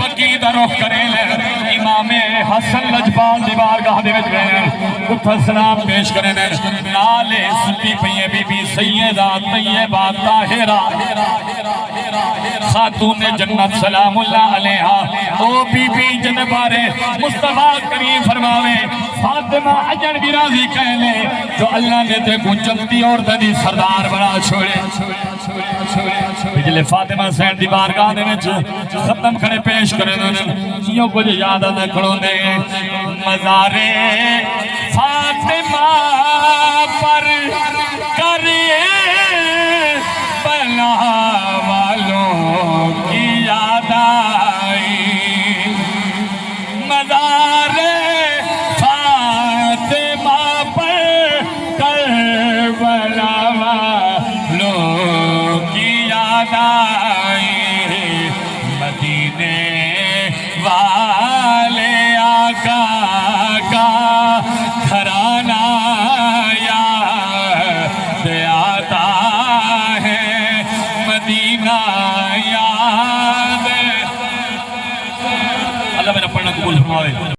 بقی دا رخ کریں امام حسن لجپال دی بارگاہ دے وچ گئے اتھا سلام پیش کریں نالے سنتی پئیے بی بی سیدہ طیبہ طاہرہ خاتون جنت سلام اللہ علیہا او بی بی جنبارے مصطفیٰ کریم فرماوے فاطمہ حجن بھی راضی کہلے جو اللہ نے تے کو چلتی اور دی سردار بنا چھوڑے بجلے فاطمہ سین دی بارگاہ دے وچ ختم کھڑے پیش کرے یوں کچھ یاد نہ کھڑو دے مزار فاطمہ پر کرے بلا والوں کی یاد آئی مزار فاطمہ پر کربلا والوں کی یاد آئی مدینے والے آقا کا گھرانہ یاد آتا ہے مدینہ یاد اللہ میرا پڑھنا قبول فرمائے